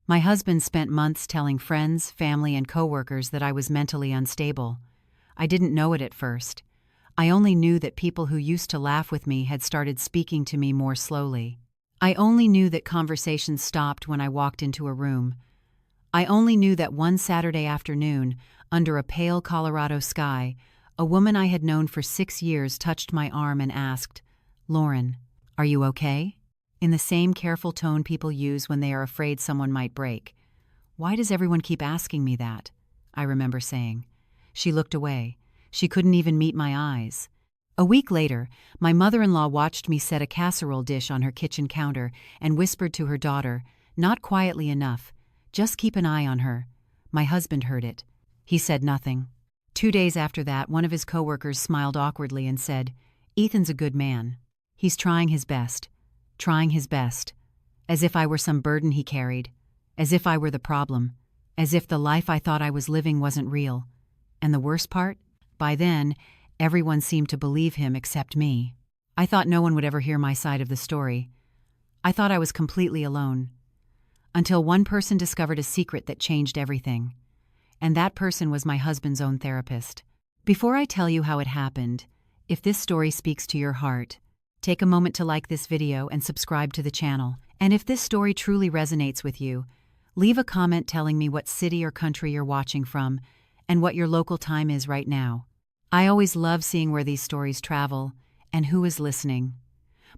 My husband spent months telling friends, family, and coworkers that I was mentally unstable. I didn't know it at first. I only knew that people who used to laugh with me had started speaking to me more slowly. I only knew that conversations stopped when I walked into a room. I only knew that one Saturday afternoon, under a pale Colorado sky, a woman I had known for 6 years touched my arm and asked, "Lauren, are you okay?" In the same careful tone people use when they are afraid someone might break. "Why does everyone keep asking me that?" I remember saying. She looked away. She couldn't even meet my eyes. A week later, my mother-in-law watched me set a casserole dish on her kitchen counter and whispered to her daughter, not quietly enough, "Just keep an eye on her." My husband heard it. He said nothing. 2 days after that, one of his coworkers smiled awkwardly and said, "Ethan's a good man. He's trying his best. Trying his best." As if I were some burden he carried. As if I were the problem. As if the life I thought I was living wasn't real. And the worst part? By then, everyone seemed to believe him except me. I thought no one would ever hear my side of the story. I thought I was completely alone. Until one person discovered a secret that changed everything. And that person was my husband's own therapist. Before I tell you how it happened, if this story speaks to your heart, take a moment to like this video and subscribe to the channel. And if this story truly resonates with you, leave a comment telling me what city or country you're watching from and what your local time is right now. I always love seeing where these stories travel and who is listening.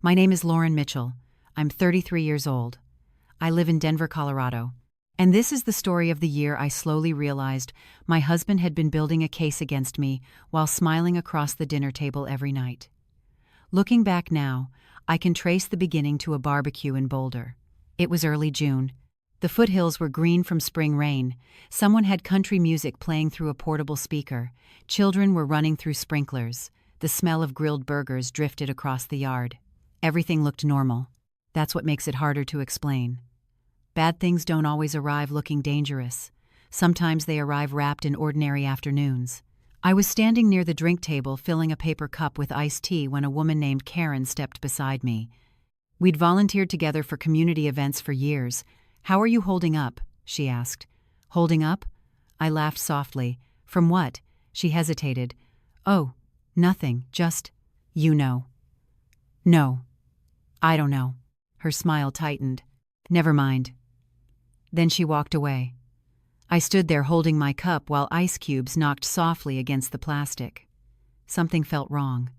My name is Lauren Mitchell. I'm 33 years old. I live in Denver, Colorado. And this is the story of the year I slowly realized my husband had been building a case against me while smiling across the dinner table every night. Looking back now, I can trace the beginning to a barbecue in Boulder. It was early June. The foothills were green from spring rain. Someone had country music playing through a portable speaker. Children were running through sprinklers. The smell of grilled burgers drifted across the yard. Everything looked normal. That's what makes it harder to explain. Bad things don't always arrive looking dangerous. Sometimes they arrive wrapped in ordinary afternoons. I was standing near the drink table filling a paper cup with iced tea when a woman named Karen stepped beside me. We'd volunteered together for community events for years. "How are you holding up?" she asked. "Holding up?" I laughed softly. "From what?" She hesitated. "Oh, nothing, just, you know." "No. I don't know." Her smile tightened. "Never mind." Then she walked away. I stood there holding my cup while ice cubes knocked softly against the plastic. Something felt wrong.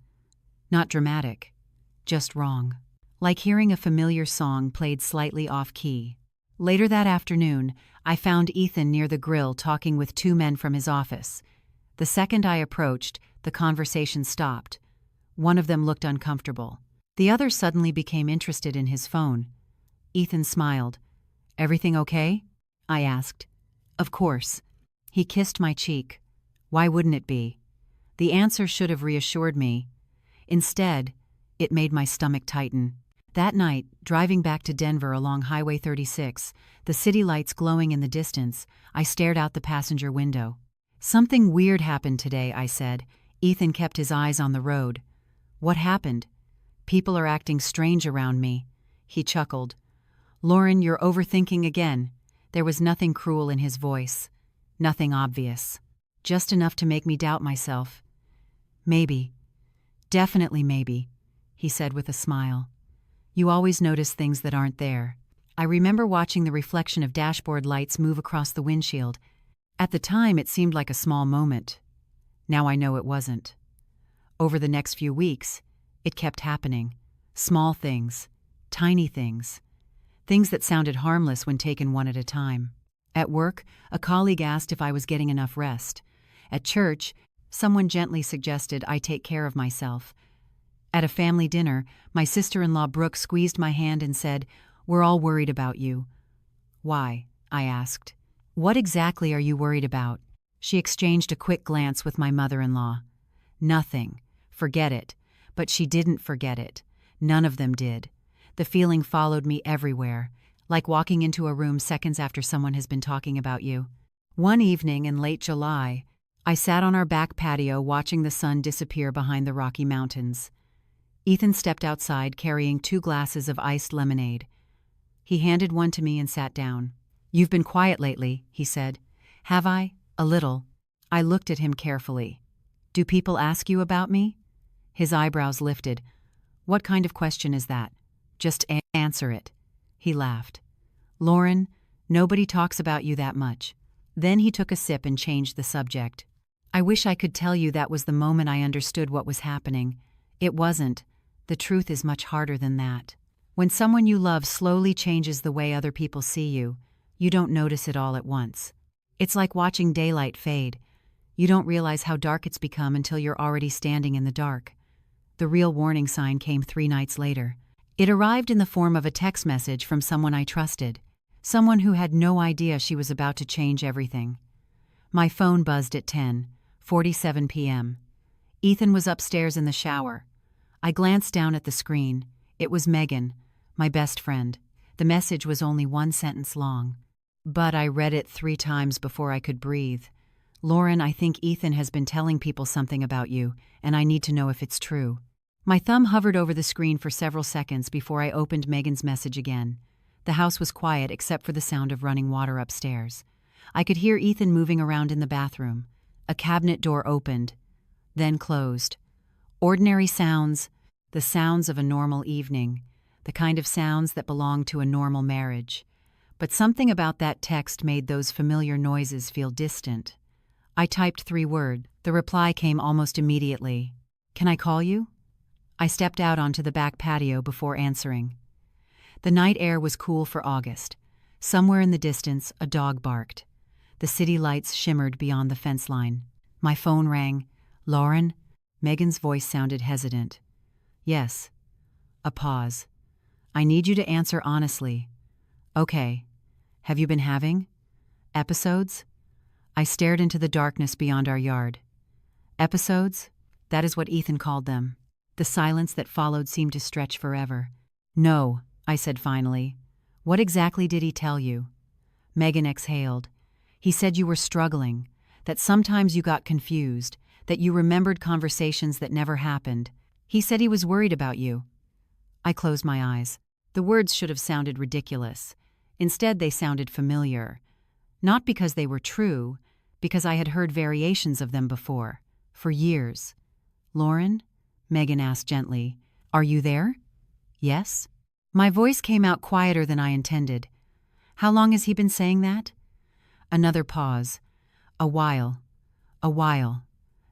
Not dramatic, just wrong. Like hearing a familiar song played slightly off-key. Later that afternoon, I found Ethan near the grill talking with 2 men from his office. The second I approached, the conversation stopped. One of them looked uncomfortable. The other suddenly became interested in his phone. Ethan smiled. "Everything okay?" I asked. "Of course." He kissed my cheek. Why wouldn't it be? The answer should have reassured me. Instead, it made my stomach tighten. That night, driving back to Denver along Highway 36, the city lights glowing in the distance, I stared out the passenger window. "Something weird happened today," I said. Ethan kept his eyes on the road. "What happened?" "People are acting strange around me." He chuckled. "Lauren, you're overthinking again." There was nothing cruel in his voice. Nothing obvious. Just enough to make me doubt myself. "Maybe. Definitely maybe," he said with a smile. "You always notice things that aren't there." I remember watching the reflection of dashboard lights move across the windshield. At the time, it seemed like a small moment. Now I know it wasn't. Over the next few weeks, it kept happening. Small things. Tiny things. Things that sounded harmless when taken one at a time. At work, a colleague asked if I was getting enough rest. At church, someone gently suggested I take care of myself. At a family dinner, my sister-in-law Brooke squeezed my hand and said, "We're all worried about you." "Why?" I asked. "What exactly are you worried about?" She exchanged a quick glance with my mother-in-law. "Nothing. Forget it." But she didn't forget it. None of them did. The feeling followed me everywhere, like walking into a room seconds after someone has been talking about you. One evening in late July, I sat on our back patio watching the sun disappear behind the Rocky Mountains. Ethan stepped outside carrying 2 glasses of iced lemonade. He handed one to me and sat down. "You've been quiet lately," he said. "Have I? A little." I looked at him carefully. "Do people ask you about me?" His eyebrows lifted. "What kind of question is that? Just answer it." He laughed. "Lauren, nobody talks about you that much." Then he took a sip and changed the subject. "I wish I could tell you that was the moment I understood what was happening. It wasn't. The truth is much harder than that. When someone you love slowly changes the way other people see you, you don't notice it all at once. It's like watching daylight fade. You don't realize how dark it's become until you're already standing in the dark." The real warning sign came 3 nights later. It arrived in the form of a text message from someone I trusted, someone who had no idea she was about to change everything. My phone buzzed at 10:47 p.m. Ethan was upstairs in the shower. I glanced down at the screen. It was Megan, my best friend. The message was only 1 sentence long, but I read it 3 times before I could breathe. "Lauren, I think Ethan has been telling people something about you, and I need to know if it's true." My thumb hovered over the screen for several seconds before I opened Megan's message again. The house was quiet except for the sound of running water upstairs. I could hear Ethan moving around in the bathroom. A cabinet door opened, then closed. Ordinary sounds, the sounds of a normal evening, the kind of sounds that belong to a normal marriage. But something about that text made those familiar noises feel distant. I typed 3 words. The reply came almost immediately. "Can I call you?" I stepped out onto the back patio before answering. The night air was cool for August. Somewhere in the distance, a dog barked. The city lights shimmered beyond the fence line. My phone rang. "Lauren?" Megan's voice sounded hesitant. "Yes." A pause. "I need you to answer honestly." "Okay. Have you been having episodes?" I stared into the darkness beyond our yard. "Episodes?" That is what Ethan called them. The silence that followed seemed to stretch forever. "No," I said finally. "What exactly did he tell you?" Megan exhaled. "He said you were struggling, that sometimes you got confused, that you remembered conversations that never happened. He said he was worried about you." I closed my eyes. The words should have sounded ridiculous. Instead, they sounded familiar. Not because they were true, because I had heard variations of them before, for years. "Lauren?" Megan asked gently. "Are you there?" "Yes." My voice came out quieter than I intended. "How long has he been saying that?" Another pause. "A while. A while.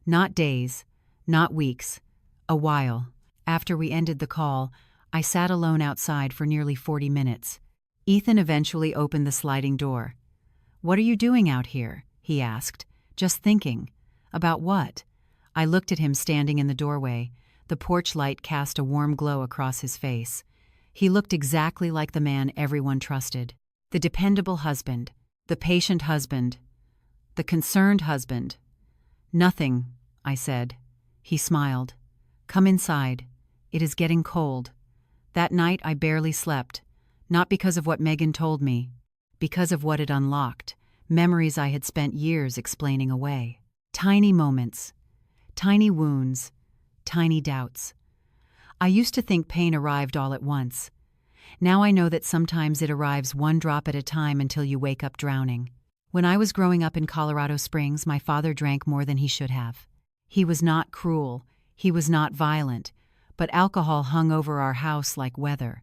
Not days, not weeks. A while." After we ended the call, I sat alone outside for nearly 40 minutes. Ethan eventually opened the sliding door. "What are you doing out here?" he asked. "Just thinking." "About what?" I looked at him standing in the doorway. The porch light cast a warm glow across his face. He looked exactly like the man everyone trusted. The dependable husband. The patient husband. The concerned husband. "Nothing," I said. He smiled. "Come inside. It is getting cold." That night I barely slept. Not because of what Megan told me. Because of what it unlocked. Memories I had spent years explaining away. Tiny moments. Tiny wounds. Tiny doubts. I used to think pain arrived all at once. Now I know that sometimes it arrives 1 drop at a time until you wake up drowning. When I was growing up in Colorado Springs, my father drank more than he should have. He was not cruel. He was not violent. But alcohol hung over our house like weather.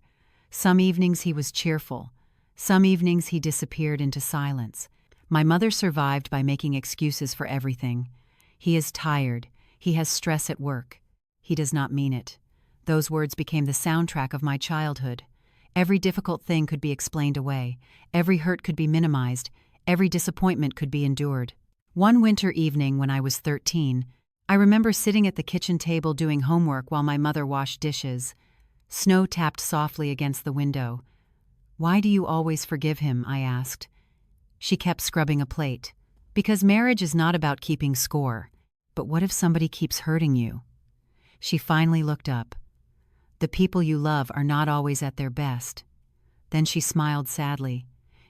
Some evenings he was cheerful. Some evenings he disappeared into silence. My mother survived by making excuses for everything. "He is tired. He has stress at work." He does not mean it. Those words became the soundtrack of my childhood. Every difficult thing could be explained away. Every hurt could be minimized. Every disappointment could be endured. One winter evening when I was 13, I remember sitting at the kitchen table doing homework while my mother washed dishes. Snow tapped softly against the window. "Why do you always forgive him?" I asked. She kept scrubbing a plate. "Because marriage is not about keeping score. But what if somebody keeps hurting you?" She finally looked up. "The people you love are not always at their best." Then she smiled sadly.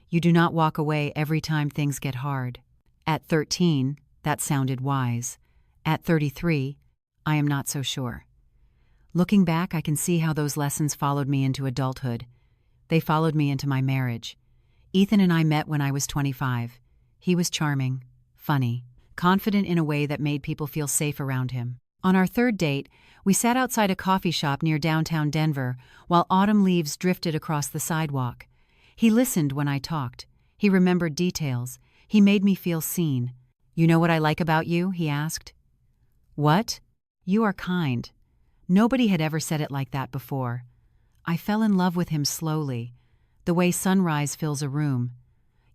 "You do not walk away every time things get hard." At 13, that sounded wise. At 33, I am not so sure. Looking back, I can see how those lessons followed me into adulthood. They followed me into my marriage. Ethan and I met when I was 25. He was charming, funny, confident in a way that made people feel safe around him. On our third date, we sat outside a coffee shop near downtown Denver while autumn leaves drifted across the sidewalk. He listened when I talked. He remembered details. He made me feel seen. "You know what I like about you?" he asked. "What?" "You are kind." Nobody had ever said it like that before. I fell in love with him slowly, the way sunrise fills a room.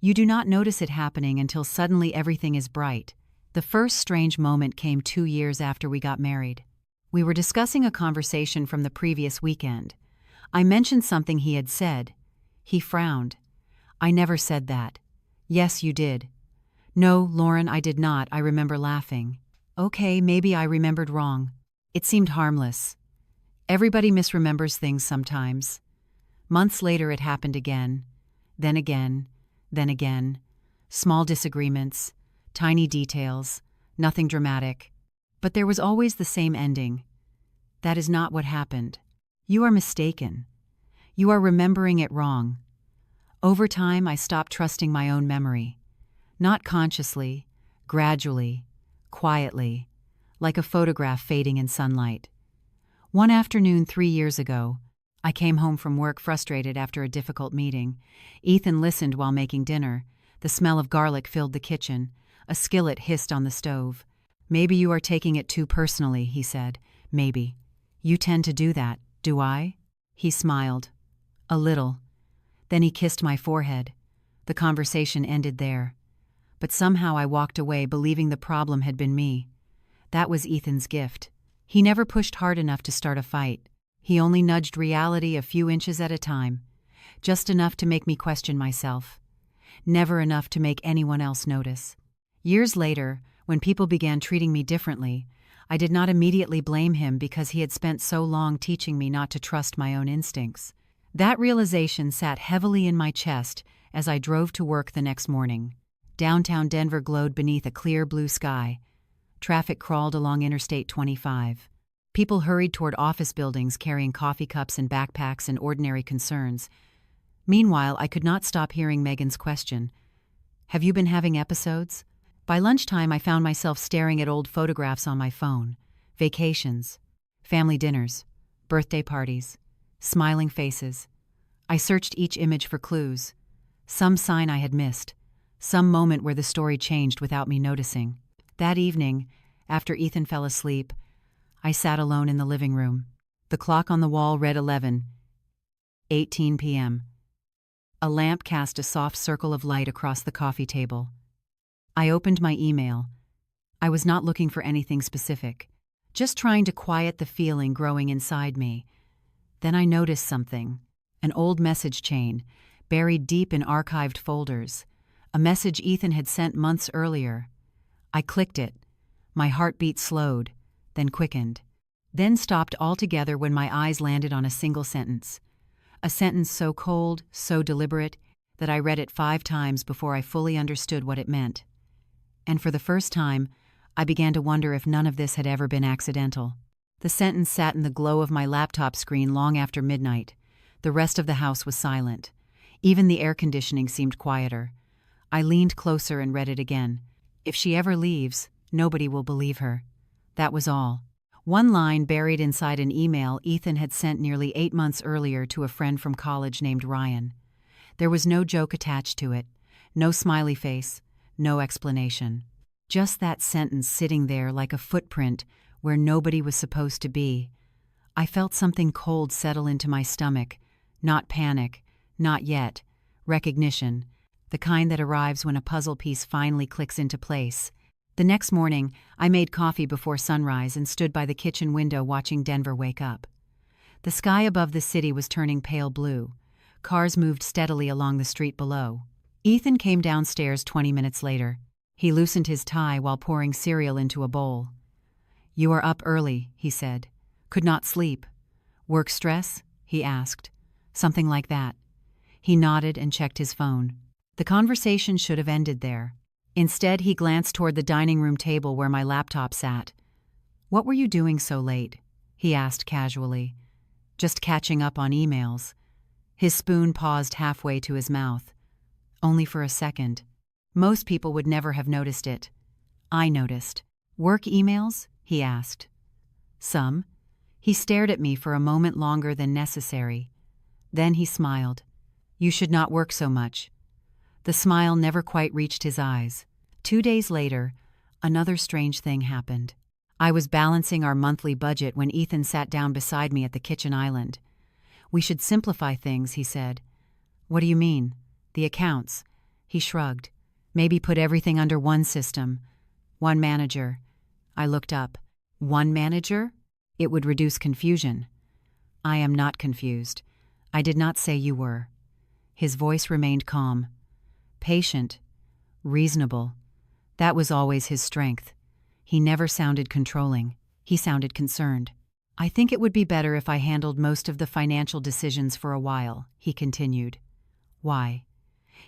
You do not notice it happening until suddenly everything is bright. The first strange moment came 2 years after we got married. We were discussing a conversation from the previous weekend. I mentioned something he had said. He frowned. "I never said that." "Yes, you did." "No, Lauren, I did not," I remember laughing. "Okay, maybe I remembered wrong." It seemed harmless. Everybody misremembers things sometimes. Months later it happened again. Then again. Then again. Small disagreements. Tiny details. Nothing dramatic. But there was always the same ending. "That is not what happened. You are mistaken. You are remembering it wrong." Over time, I stopped trusting my own memory. Not consciously, gradually, quietly, like a photograph fading in sunlight. One afternoon 3 years ago, I came home from work frustrated after a difficult meeting. Ethan listened while making dinner. The smell of garlic filled the kitchen. A skillet hissed on the stove. "Maybe you are taking it too personally," he said. "Maybe. You tend to do that, do I?" He smiled. "A little." Then he kissed my forehead. The conversation ended there. But somehow I walked away believing the problem had been me. That was Ethan's gift. He never pushed hard enough to start a fight. He only nudged reality a few inches at a time. Just enough to make me question myself. Never enough to make anyone else notice. Years later, when people began treating me differently, I did not immediately blame him because he had spent so long teaching me not to trust my own instincts. That realization sat heavily in my chest as I drove to work the next morning. Downtown Denver glowed beneath a clear blue sky. Traffic crawled along Interstate 25. People hurried toward office buildings carrying coffee cups and backpacks and ordinary concerns. Meanwhile, I could not stop hearing Megan's question. "Have you been having episodes?" By lunchtime, I found myself staring at old photographs on my phone. Vacations, family dinners, birthday parties, smiling faces. I searched each image for clues. Some sign I had missed. Some moment where the story changed without me noticing. That evening, after Ethan fell asleep, I sat alone in the living room. The clock on the wall read 11:18 p.m. A lamp cast a soft circle of light across the coffee table. I opened my email. I was not looking for anything specific, just trying to quiet the feeling growing inside me. Then I noticed something. An old message chain, buried deep in archived folders. A message Ethan had sent months earlier. I clicked it. My heartbeat slowed, then quickened, then stopped altogether when my eyes landed on a single sentence. A sentence so cold, so deliberate, that I read it 5 times before I fully understood what it meant. And for the first time, I began to wonder if none of this had ever been accidental. The sentence sat in the glow of my laptop screen long after midnight. The rest of the house was silent. Even the air conditioning seemed quieter. I leaned closer and read it again. "If she ever leaves, nobody will believe her." That was all. One line buried inside an email Ethan had sent nearly 8 months earlier to a friend from college named Ryan. There was no joke attached to it, no smiley face, no explanation. Just that sentence sitting there like a footprint where nobody was supposed to be. I felt something cold settle into my stomach. Not panic, not yet. Recognition, the kind that arrives when a puzzle piece finally clicks into place. The next morning, I made coffee before sunrise and stood by the kitchen window watching Denver wake up. The sky above the city was turning pale blue. Cars moved steadily along the street below. Ethan came downstairs 20 minutes later. He loosened his tie while pouring cereal into a bowl. "You are up early," he said. "Could not sleep." "Work stress?" he asked. "Something like that." He nodded and checked his phone. The conversation should have ended there. Instead, he glanced toward the dining room table where my laptop sat. "What were you doing so late?" he asked casually. "Just catching up on emails." His spoon paused halfway to his mouth. only for a second. Most people would never have noticed it. I noticed. "Work emails?" he asked. "Some." He stared at me for a moment longer than necessary. Then he smiled. "You should not work so much." The smile never quite reached his eyes. 2 days later, another strange thing happened. I was balancing our monthly budget when Ethan sat down beside me at the kitchen island. "We should simplify things," he said. "What do you mean?" "The accounts." He shrugged. "Maybe put everything under one system. One manager." I looked up. "One manager?" "It would reduce confusion." "I am not confused. I did not say you were." His voice remained calm. Patient. Reasonable. That was always his strength. He never sounded controlling. He sounded concerned. "I think it would be better if I handled most of the financial decisions for a while," he continued. "Why?"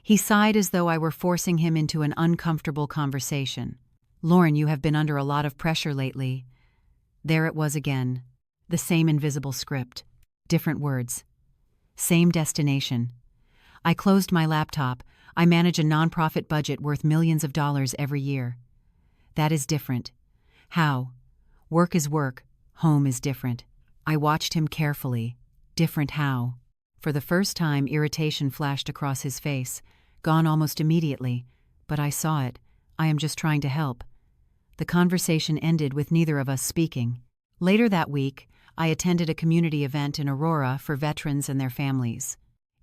He sighed as though I were forcing him into an uncomfortable conversation. "Lauren, you have been under a lot of pressure lately." There it was again. The same invisible script. Different words. Same destination. I closed my laptop. "I manage a nonprofit budget worth millions of dollars every year." "That is different." "How?" "Work is work. Home is different." I watched him carefully. Different how? For the first time, irritation flashed across his face, gone almost immediately, but I saw it. "I am just trying to help." The conversation ended with neither of us speaking. Later that week, I attended a community event in Aurora for veterans and their families.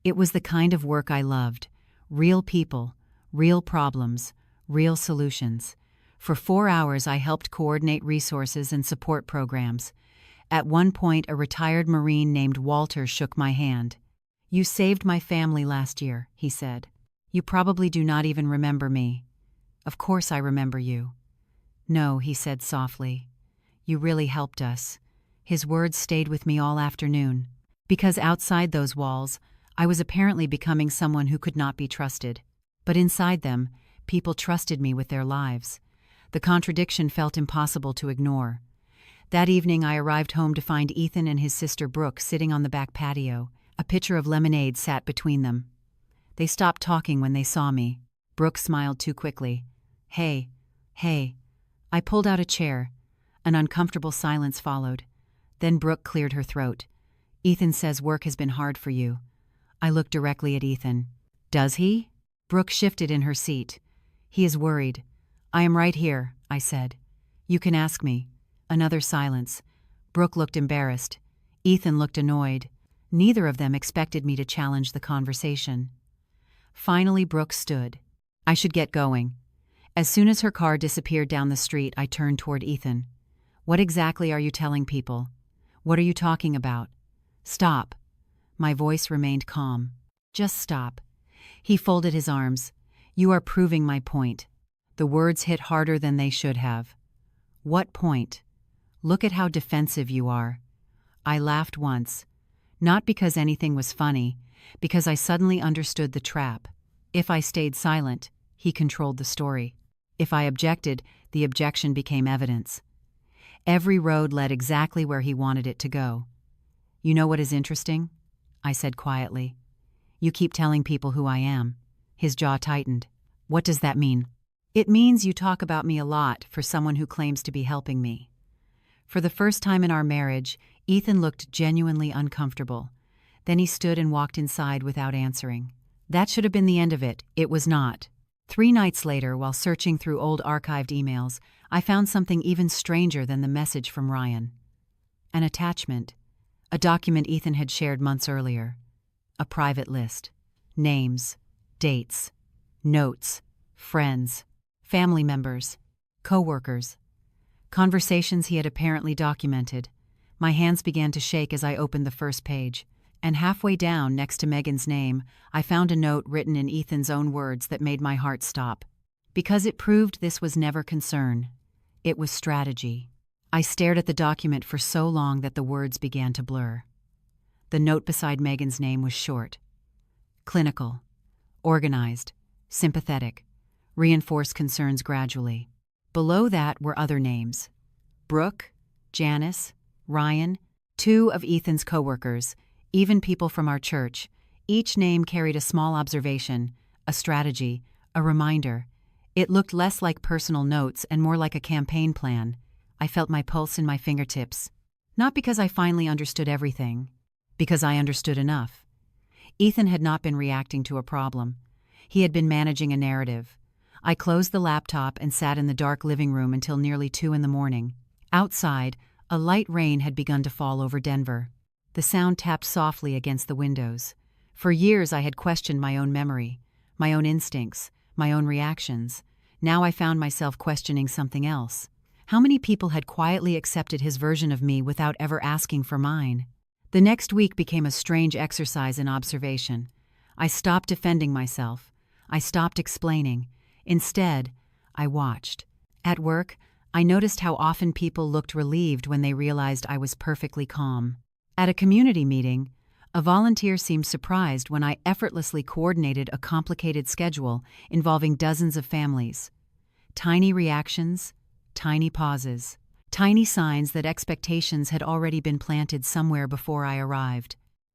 It was the kind of work I loved. Real people, real problems, real solutions. For 4 hours, I helped coordinate resources and support programs. At one point, a retired Marine named Walter shook my hand. "You saved my family last year," he said. "You probably do not even remember me." "Of course I remember you." "No," he said softly. "You really helped us." His words stayed with me all afternoon. Because outside those walls, I was apparently becoming someone who could not be trusted. But inside them, people trusted me with their lives. The contradiction felt impossible to ignore. That evening, I arrived home to find Ethan and his sister Brooke sitting on the back patio. A pitcher of lemonade sat between them. They stopped talking when they saw me. Brooke smiled too quickly. Hey. I pulled out a chair. An uncomfortable silence followed. Then Brooke cleared her throat. "Ethan says work has been hard for you." I looked directly at Ethan. "Does he?" Brooke shifted in her seat. "He is worried." "I am right here," I said. "You can ask me." Another silence. Brooke looked embarrassed. Ethan looked annoyed. Neither of them expected me to challenge the conversation. Finally, Brooke stood. "I should get going." As soon as her car disappeared down the street, I turned toward Ethan. "What exactly are you telling people? What are you talking about?" "Stop." My voice remained calm. "Just stop." He folded his arms. "You are proving my point." The words hit harder than they should have. "What point?" "Look at how defensive you are." I laughed once. Not because anything was funny, because I suddenly understood the trap. If I stayed silent, he controlled the story. If I objected, the objection became evidence. Every road led exactly where he wanted it to go. "You know what is interesting?" I said quietly. "You keep telling people who I am." His jaw tightened. "What does that mean?" "It means you talk about me a lot for someone who claims to be helping me." For the first time in our marriage, Ethan looked genuinely uncomfortable. Then he stood and walked inside without answering. That should have been the end of it. It was not. 3 nights later, while searching through old archived emails, I found something even stranger than the message from Ryan. An attachment. A document Ethan had shared months earlier. A private list. Names. Dates. Notes. Friends. Family members. Coworkers. Conversations he had apparently documented. My hands began to shake as I opened the first page. And halfway down, next to Megan's name, I found a note written in Ethan's own words that made my heart stop. Because it proved this was never concern. It was strategy. I stared at the document for so long that the words began to blur. The note beside Megan's name was short. Clinical. Organized. Sympathetic. Reinforce concerns gradually. Below that were other names. Brooke, Janice, Ryan, 2 of Ethan's coworkers, even people from our church. Each name carried a small observation, a strategy, a reminder. It looked less like personal notes and more like a campaign plan. I felt my pulse in my fingertips. Not because I finally understood everything, because I understood enough. Ethan had not been reacting to a problem. He had been managing a narrative. I closed the laptop and sat in the dark living room until nearly 2 in the morning. Outside, a light rain had begun to fall over Denver. The sound tapped softly against the windows. For years I had questioned my own memory, my own instincts, my own reactions. Now I found myself questioning something else. How many people had quietly accepted his version of me without ever asking for mine? The next week became a strange exercise in observation. I stopped defending myself. I stopped explaining. Instead, I watched. At work, I noticed how often people looked relieved when they realized I was perfectly calm. At a community meeting, a volunteer seemed surprised when I effortlessly coordinated a complicated schedule involving dozens of families. Tiny reactions, tiny pauses, tiny signs that expectations had already been planted somewhere before I arrived.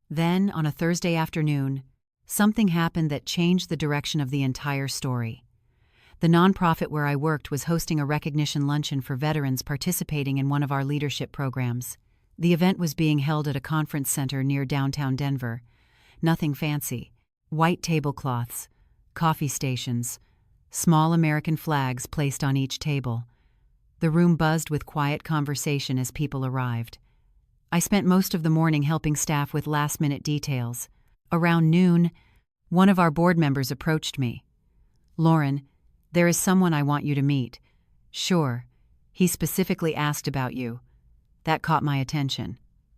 Then, on a Thursday afternoon, something happened that changed the direction of the entire story. The nonprofit where I worked was hosting a recognition luncheon for veterans participating in one of our leadership programs. The event was being held at a conference center near downtown Denver. Nothing fancy. White tablecloths, coffee stations, small American flags placed on each table. The room buzzed with quiet conversation as people arrived. I spent most of the morning helping staff with last-minute details. Around noon, one of our board members approached me. "Lauren, there is someone I want you to meet." "Sure. He specifically asked about you." That caught my attention.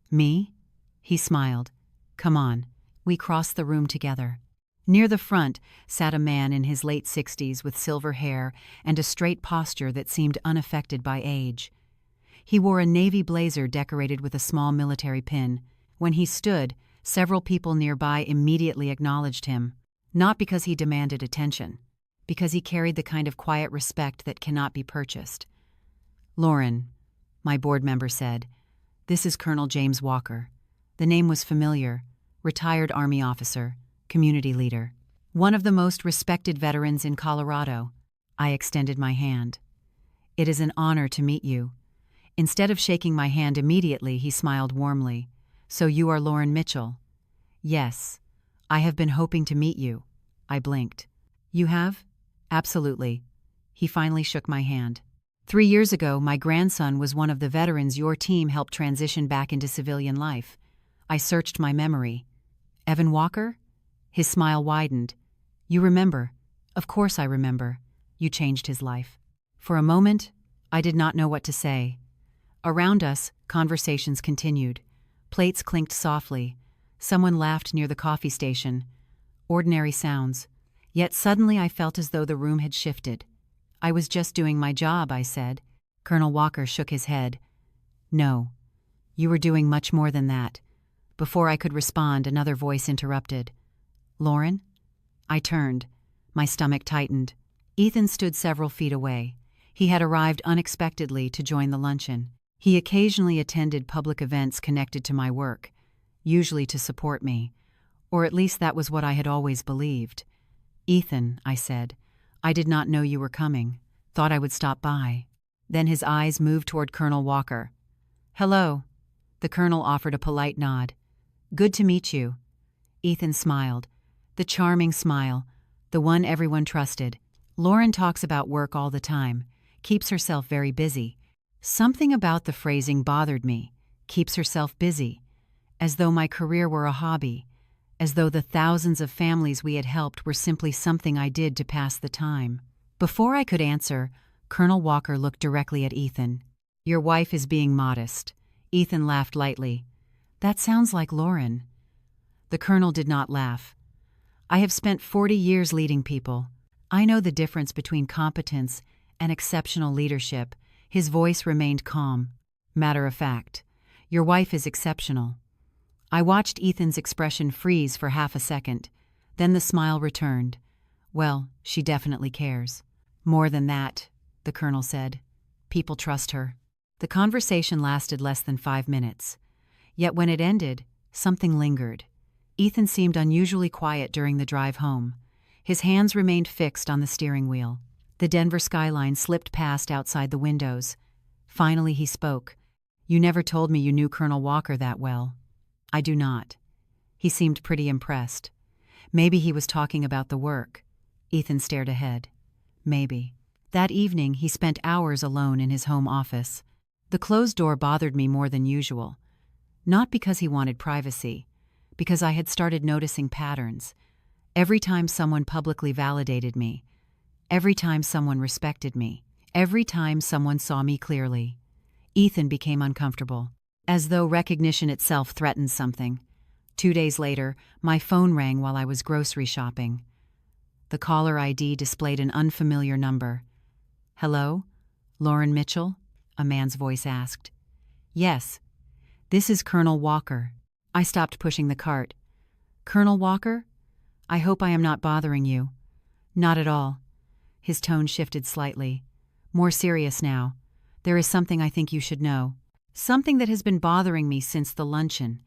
"Me?" He smiled. "Come on." We crossed the room together. Near the front sat a man in his late 60s with silver hair and a straight posture that seemed unaffected by age. He wore a navy blazer decorated with a small military pin. When he stood, several people nearby immediately acknowledged him, not because he demanded attention, because he carried the kind of quiet respect that cannot be purchased. "Lauren," my board member said, "this is Colonel James Walker." The name was familiar. Retired Army officer, community leader. One of the most respected veterans in Colorado. I extended my hand. "It is an honor to meet you." Instead of shaking my hand immediately, he smiled warmly. "So you are Lauren Mitchell?" "Yes. I have been hoping to meet you." I blinked. "You have?" "Absolutely." He finally shook my hand. 3 years ago, my grandson was one of the veterans your team helped transition back into civilian life. I searched my memory. "Evan Walker?" His smile widened. "You remember." "Of course I remember. You changed his life." For a moment, I did not know what to say. Around us, conversations continued. Plates clinked softly. Someone laughed near the coffee station. Ordinary sounds. Yet suddenly I felt as though the room had shifted. "I was just doing my job," I said. Colonel Walker shook his head. "No. You were doing much more than that." Before I could respond, another voice interrupted. "Lauren?" I turned. My stomach tightened. Ethan stood several feet away. He had arrived unexpectedly to join the luncheon. He occasionally attended public events connected to my work, usually to support me, or at least that was what I had always believed. "Ethan," I said, "I did not know you were coming. Thought I would stop by." Then his eyes moved toward Colonel Walker. "Hello." The colonel offered a polite nod. "Good to meet you." Ethan smiled. The charming smile, the one everyone trusted. "Lauren talks about work all the time, keeps herself very busy." Something about the phrasing bothered me. Keeps herself busy. As though my career were a hobby. As though the thousands of families we had helped were simply something I did to pass the time. Before I could answer, Colonel Walker looked directly at Ethan. "Your wife is being modest." Ethan laughed lightly. "That sounds like Lauren." The colonel did not laugh. "I have spent 40 years leading people. I know the difference between competence and exceptional leadership." His voice remained calm. "Matter of fact, your wife is exceptional." I watched Ethan's expression freeze for half a second. Then the smile returned. "Well, she definitely cares." "More than that," the colonel said. "People trust her." The conversation lasted less than 5 minutes. Yet when it ended, something lingered. Ethan seemed unusually quiet during the drive home. His hands remained fixed on the steering wheel. The Denver skyline slipped past outside the windows. Finally he spoke. "You never told me you knew Colonel Walker that well." "I do not." He seemed pretty impressed. Maybe he was talking about the work. Ethan stared ahead. Maybe. That evening he spent hours alone in his home office. The closed door bothered me more than usual. Not because he wanted privacy, because I had started noticing patterns. Every time someone publicly validated me, every time someone respected me, every time someone saw me clearly, Ethan became uncomfortable, as though recognition itself threatened something. 2 days later, my phone rang while I was grocery shopping. The caller ID displayed an unfamiliar number. "Hello? Lauren Mitchell?" a man's voice asked. "Yes. This is Colonel Walker." I stopped pushing the cart. "Colonel Walker? I hope I am not bothering you." "Not at all." His tone shifted slightly. More serious now. "There is something I think you should know. Something that has been bothering me since the luncheon."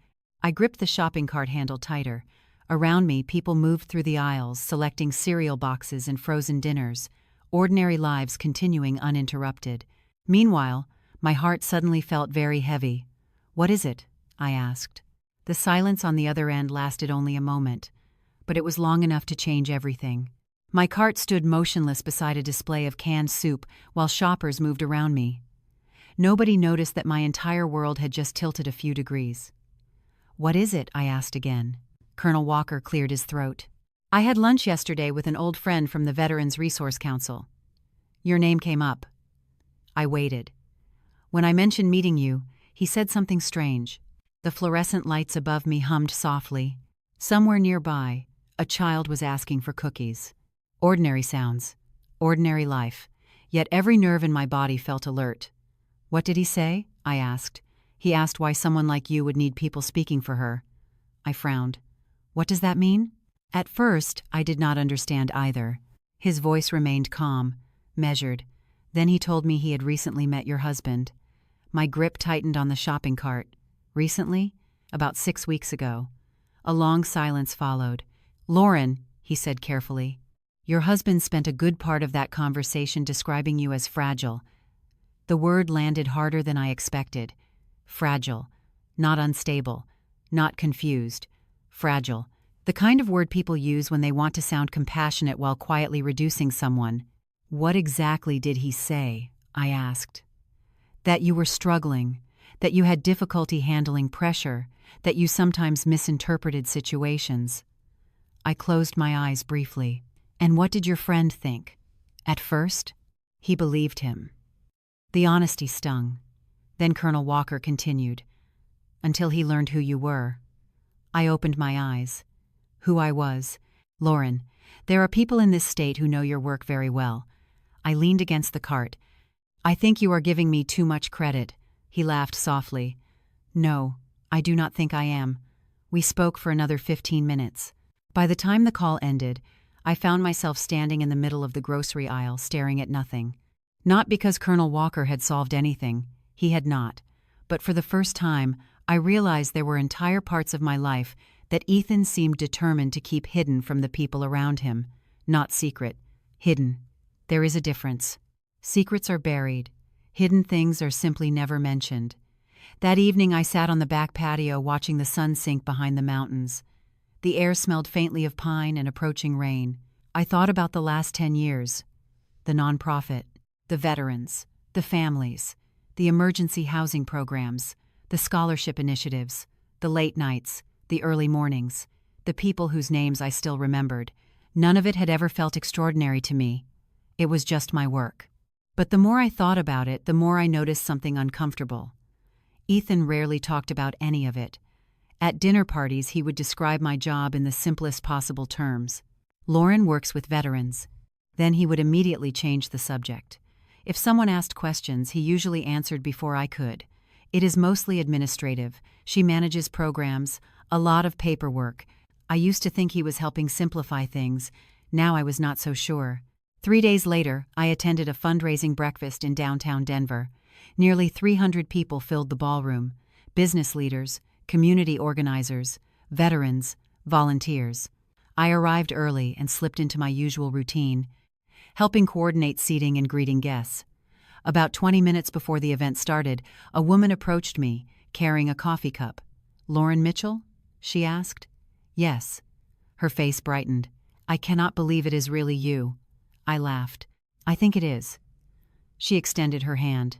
I gripped the shopping cart handle tighter. Around me, people moved through the aisles, selecting cereal boxes and frozen dinners, ordinary lives continuing uninterrupted. Meanwhile, my heart suddenly felt very heavy. "What is it?" I asked. The silence on the other end lasted only a moment, but it was long enough to change everything. My cart stood motionless beside a display of canned soup while shoppers moved around me. Nobody noticed that my entire world had just tilted a few degrees. "What is it?" I asked again. Colonel Walker cleared his throat. "I had lunch yesterday with an old friend from the Veterans Resource Council. Your name came up." I waited. When I mentioned meeting you, he said something strange. The fluorescent lights above me hummed softly. Somewhere nearby, a child was asking for cookies. Ordinary sounds, ordinary life, yet every nerve in my body felt alert. "What did he say?" I asked. "He asked why someone like you would need people speaking for her." I frowned. "What does that mean?" At first, I did not understand either. His voice remained calm, measured. Then he told me he had recently met your husband. My grip tightened on the shopping cart. "Recently?" "About 6 weeks ago." A long silence followed. "Lauren," he said carefully, "your husband spent a good part of that conversation describing you as fragile." The word landed harder than I expected. Fragile. Not unstable. Not confused. Fragile. The kind of word people use when they want to sound compassionate while quietly reducing someone. "What exactly did he say?" I asked. "That you were struggling, that you had difficulty handling pressure, that you sometimes misinterpreted situations." I closed my eyes briefly. "And what did your friend think?" "At first, he believed him." The honesty stung. Then Colonel Walker continued, "Until he learned who you were." I opened my eyes. Who I was. "Lauren, there are people in this state who know your work very well." I leaned against the cart. "I think you are giving me too much credit." He laughed softly. "No, I do not think I am." We spoke for another 15 minutes. By the time the call ended, I found myself standing in the middle of the grocery aisle staring at nothing. Not because Colonel Walker had solved anything. He had not. But for the first time, I realized there were entire parts of my life that Ethan seemed determined to keep hidden from the people around him. Not secret. Hidden. There is a difference. Secrets are buried. Hidden things are simply never mentioned. That evening I sat on the back patio watching the sun sink behind the mountains. The air smelled faintly of pine and approaching rain. I thought about the last 10 years. The nonprofit. The veterans. The families. The emergency housing programs. The scholarship initiatives. The late nights. The early mornings. The people whose names I still remembered. None of it had ever felt extraordinary to me. It was just my work. But the more I thought about it, the more I noticed something uncomfortable. Ethan rarely talked about any of it. At dinner parties, he would describe my job in the simplest possible terms. "Lauren works with veterans." Then he would immediately change the subject. If someone asked questions, he usually answered before I could. "It is mostly administrative. She manages programs, a lot of paperwork." I used to think he was helping simplify things. Now I was not so sure. 3 days later, I attended a fundraising breakfast in downtown Denver. Nearly 300 people filled the ballroom. Business leaders, community organizers, veterans, volunteers. I arrived early and slipped into my usual routine, helping coordinate seating and greeting guests. About 20 minutes before the event started, a woman approached me, carrying a coffee cup. "Lauren Mitchell?" she asked. "Yes." Her face brightened. "I cannot believe it is really you." I laughed. "I think it is." She extended her hand.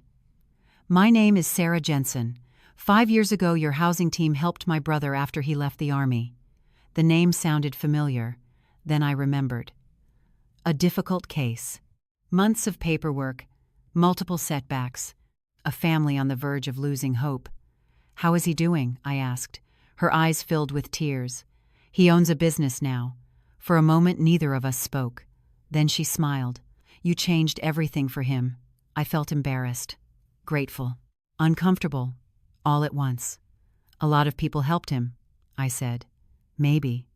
"My name is Sarah Jensen. 5 years ago, your housing team helped my brother after he left the Army." The name sounded familiar. Then I remembered. A difficult case. Months of paperwork, multiple setbacks, a family on the verge of losing hope. "How is he doing?" I asked. Her eyes filled with tears. "He owns a business now." For a moment, neither of us spoke. Then she smiled. "You changed everything for him." I felt embarrassed, grateful, uncomfortable, all at once. "A lot of people helped him," I said. "Maybe.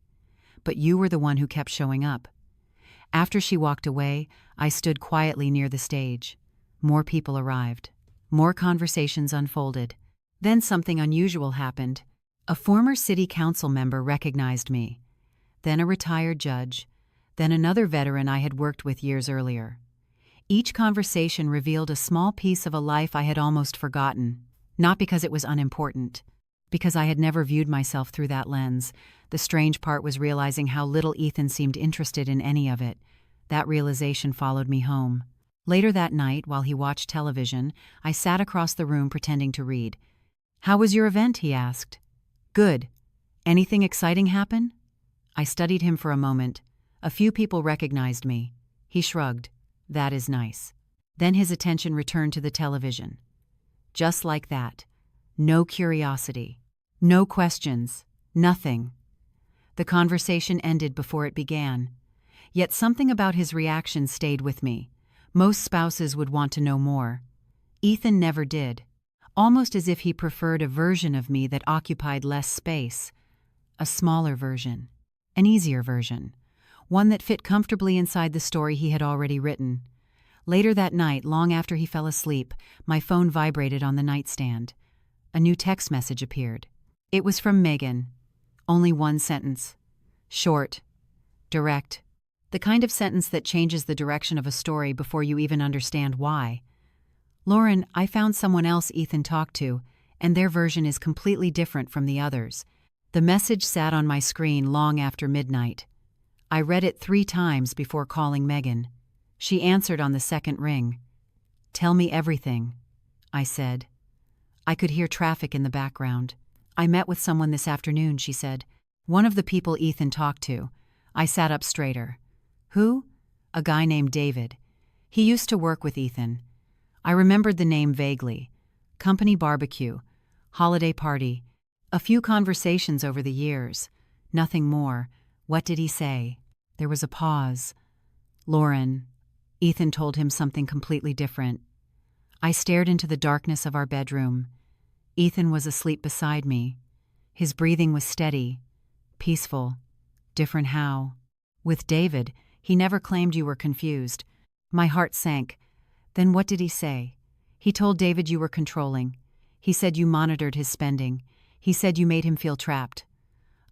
But you were the one who kept showing up." After she walked away, I stood quietly near the stage. More people arrived. More conversations unfolded. Then something unusual happened. A former city council member recognized me. Then a retired judge. Then another veteran I had worked with years earlier. Each conversation revealed a small piece of a life I had almost forgotten. Not because it was unimportant, because I had never viewed myself through that lens. The strange part was realizing how little Ethan seemed interested in any of it. That realization followed me home. Later that night, while he watched television, I sat across the room pretending to read. "How was your event?" he asked. "Good. Anything exciting happen?" I studied him for a moment. A few people recognized me. He shrugged. "That is nice." Then his attention returned to the television. Just like that. No curiosity. No questions. Nothing. The conversation ended before it began. Yet something about his reaction stayed with me. Most spouses would want to know more. Ethan never did. Almost as if he preferred a version of me that occupied less space. A smaller version. An easier version. One that fit comfortably inside the story he had already written. Later that night, long after he fell asleep, my phone vibrated on the nightstand. A new text message appeared. It was from Megan. Only one sentence. Short. Direct. The kind of sentence that changes the direction of a story before you even understand why. "Lauren, I found someone else Ethan talked to, and their version is completely different from the others." The message sat on my screen long after midnight. I read it 3 times before calling Megan. She answered on the second ring. "Tell me everything," I said. I could hear traffic in the background. "I met with someone this afternoon," she said. "One of the people Ethan talked to." I sat up straighter. "Who?" "A guy named David. He used to work with Ethan." I remembered the name vaguely. Company barbecue. Holiday party. A few conversations over the years. Nothing more. What did he say? There was a pause. "Lauren." Ethan told him something completely different. I stared into the darkness of our bedroom. Ethan was asleep beside me. His breathing was steady, peaceful. Different how? "With David, he never claimed you were confused." My heart sank. "Then what did he say?" "He told David you were controlling. He said you monitored his spending. He said you made him feel trapped."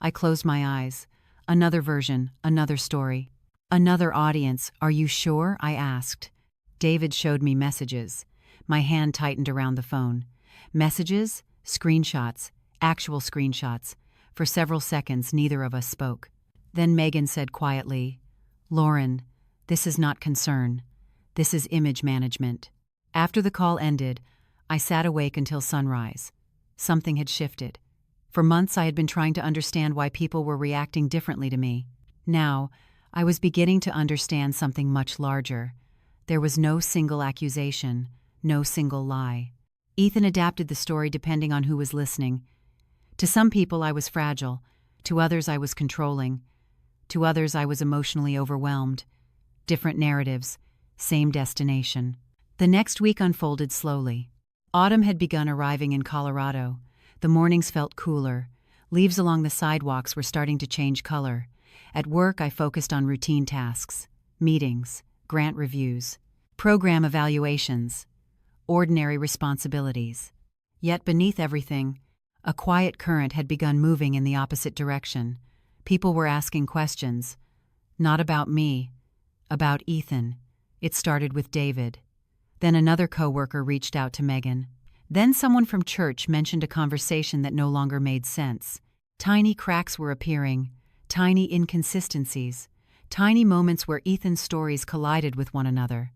I closed my eyes. Another version, another story. Another audience. "Are you sure?" I asked. David showed me messages. My hand tightened around the phone. Messages, screenshots, actual screenshots. For several seconds, neither of us spoke. Then Megan said quietly, "Lauren, this is not concern. This is image management." After the call ended, I sat awake until sunrise. Something had shifted. For months I had been trying to understand why people were reacting differently to me. Now, I was beginning to understand something much larger. There was no single accusation, no single lie. Ethan adapted the story depending on who was listening. To some people I was fragile, to others I was controlling, to others I was emotionally overwhelmed. Different narratives, same destination. The next week unfolded slowly. Autumn had begun arriving in Colorado. The mornings felt cooler. Leaves along the sidewalks were starting to change color. At work I focused on routine tasks, meetings, grant reviews, program evaluations, ordinary responsibilities. Yet beneath everything, a quiet current had begun moving in the opposite direction. People were asking questions. Not about me, about Ethan. It started with David. Then another coworker reached out to Megan. Then someone from church mentioned a conversation that no longer made sense. Tiny cracks were appearing, tiny inconsistencies, tiny moments where Ethan's stories collided with one another.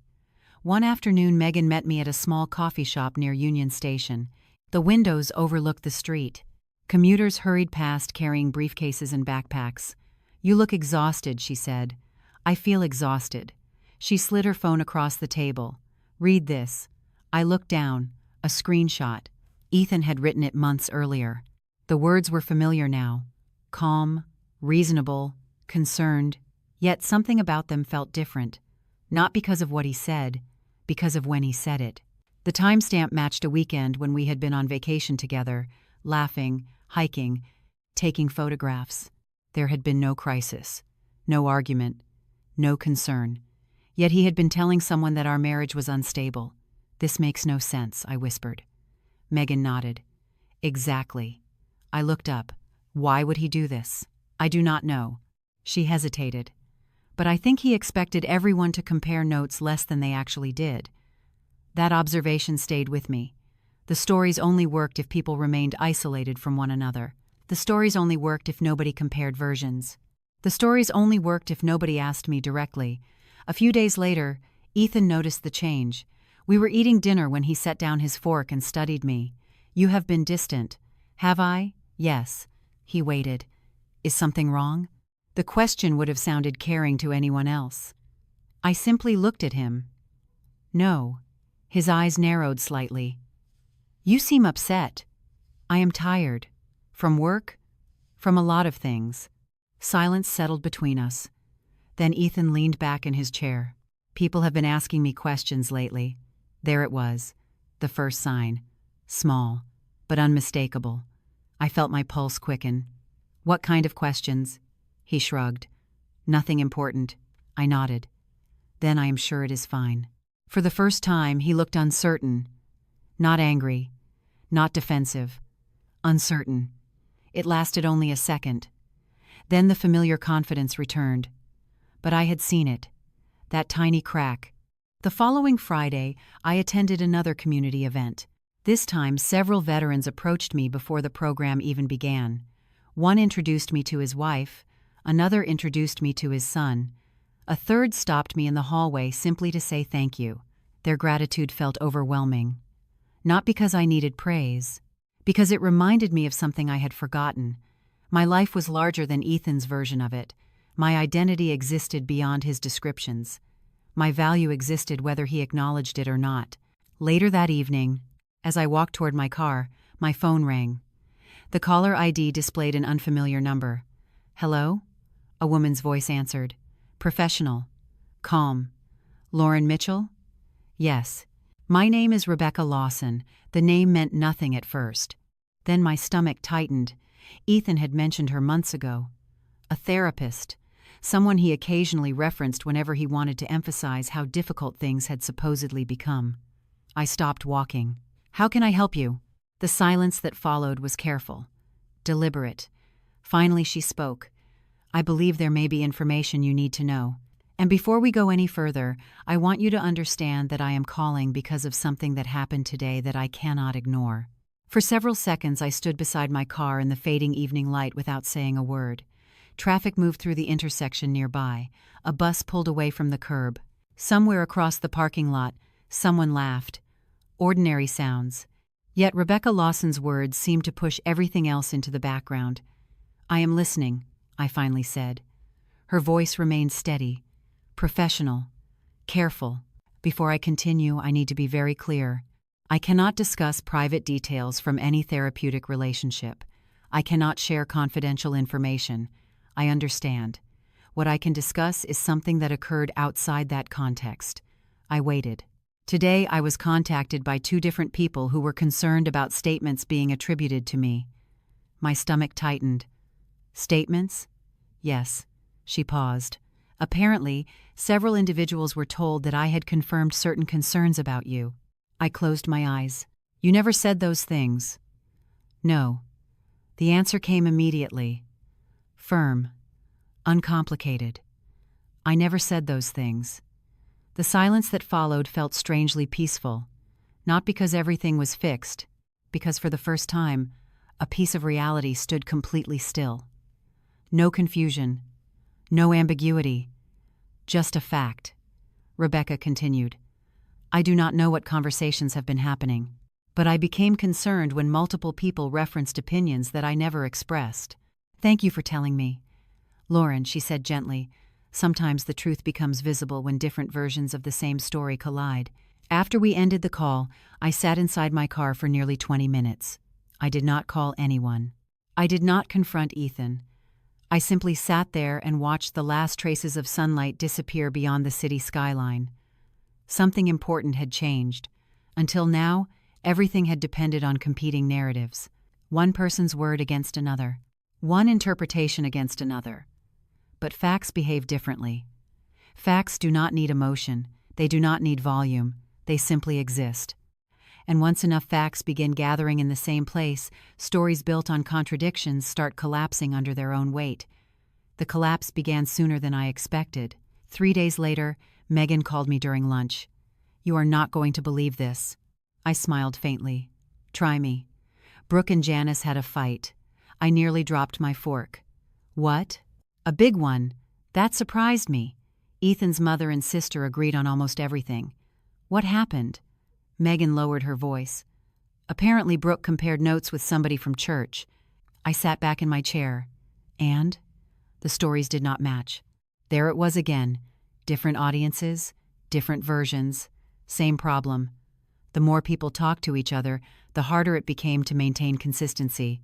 One afternoon, Megan met me at a small coffee shop near Union Station. The windows overlooked the street. Commuters hurried past carrying briefcases and backpacks. "You look exhausted," she said. "I feel exhausted." She slid her phone across the table. "Read this." I looked down. A screenshot. Ethan had written it months earlier. The words were familiar now. Calm, reasonable, concerned. Yet something about them felt different. Not because of what he said, because of when he said it. The timestamp matched a weekend when we had been on vacation together, laughing, hiking, taking photographs. There had been no crisis, no argument, no concern. Yet he had been telling someone that our marriage was unstable. "This makes no sense," I whispered. Megan nodded. "Exactly." I looked up. "Why would he do this?" "I do not know." She hesitated. "But I think he expected everyone to compare notes less than they actually did." That observation stayed with me. The stories only worked if people remained isolated from one another. The stories only worked if nobody compared versions. The stories only worked if nobody asked me directly. A few days later, Ethan noticed the change. We were eating dinner when he set down his fork and studied me. "You have been distant." "Have I?" "Yes." He waited. "Is something wrong?" The question would have sounded caring to anyone else. I simply looked at him. "No." His eyes narrowed slightly. "You seem upset." "I am tired." "From work?" "From a lot of things." Silence settled between us. Then Ethan leaned back in his chair. "People have been asking me questions lately." There it was, the first sign. Small, but unmistakable. I felt my pulse quicken. "What kind of questions?" He shrugged. "Nothing important." I nodded. "Then I am sure it is fine." For the first time, he looked uncertain. Not angry, not defensive. Uncertain. It lasted only a second. Then the familiar confidence returned. But I had seen it. That tiny crack. The following Friday, I attended another community event. This time, several veterans approached me before the program even began. One introduced me to his wife, another introduced me to his son. A third stopped me in the hallway simply to say thank you. Their gratitude felt overwhelming. Not because I needed praise, because it reminded me of something I had forgotten. My life was larger than Ethan's version of it. My identity existed beyond his descriptions. My value existed whether he acknowledged it or not. Later that evening, as I walked toward my car, my phone rang. The caller ID displayed an unfamiliar number. "Hello?" A woman's voice answered. Professional. Calm. "Lauren Mitchell?" "Yes." "My name is Rebecca Lawson." The name meant nothing at first. Then my stomach tightened. Ethan had mentioned her months ago. A therapist. Someone he occasionally referenced whenever he wanted to emphasize how difficult things had supposedly become. I stopped walking. "How can I help you?" The silence that followed was careful, deliberate. Finally she spoke. "I believe there may be information you need to know. And before we go any further, I want you to understand that I am calling because of something that happened today that I cannot ignore." For several seconds I stood beside my car in the fading evening light without saying a word. Traffic moved through the intersection nearby. A bus pulled away from the curb. Somewhere across the parking lot, someone laughed. Ordinary sounds. Yet Rebecca Lawson's words seemed to push everything else into the background. "I am listening," I finally said. Her voice remained steady, professional, careful. "Before I continue, I need to be very clear. I cannot discuss private details from any therapeutic relationship. I cannot share confidential information. I understand. What I can discuss is something that occurred outside that context." I waited. Today I was contacted by 2 different people who were concerned about statements being attributed to me. My stomach tightened. "Statements?" "Yes." She paused. "Apparently, several individuals were told that I had confirmed certain concerns about you." I closed my eyes. "You never said those things." "No." The answer came immediately. Firm, uncomplicated. I never said those things. The silence that followed felt strangely peaceful, not because everything was fixed, because for the first time, a piece of reality stood completely still. No confusion, no ambiguity, just a fact. Rebecca continued. I do not know what conversations have been happening, but I became concerned when multiple people referenced opinions that I never expressed. Thank you for telling me. Lauren, she said gently, sometimes the truth becomes visible when different versions of the same story collide. After we ended the call, I sat inside my car for nearly 20 minutes. I did not call anyone. I did not confront Ethan. I simply sat there and watched the last traces of sunlight disappear beyond the city skyline. Something important had changed. Until now, everything had depended on competing narratives. One person's word against another. One interpretation against another. But facts behave differently. Facts do not need emotion. They do not need volume. They simply exist. And once enough facts begin gathering in the same place, stories built on contradictions start collapsing under their own weight. The collapse began sooner than I expected. 3 days later, Megan called me during lunch. You are not going to believe this. I smiled faintly. Try me. Brooke and Janice had a fight. I nearly dropped my fork. What? A big one. That surprised me. Ethan's mother and sister agreed on almost everything. What happened? Megan lowered her voice. Apparently Brooke compared notes with somebody from church. I sat back in my chair. And? The stories did not match. There it was again. Different audiences, different versions, same problem. The more people talked to each other, the harder it became to maintain consistency.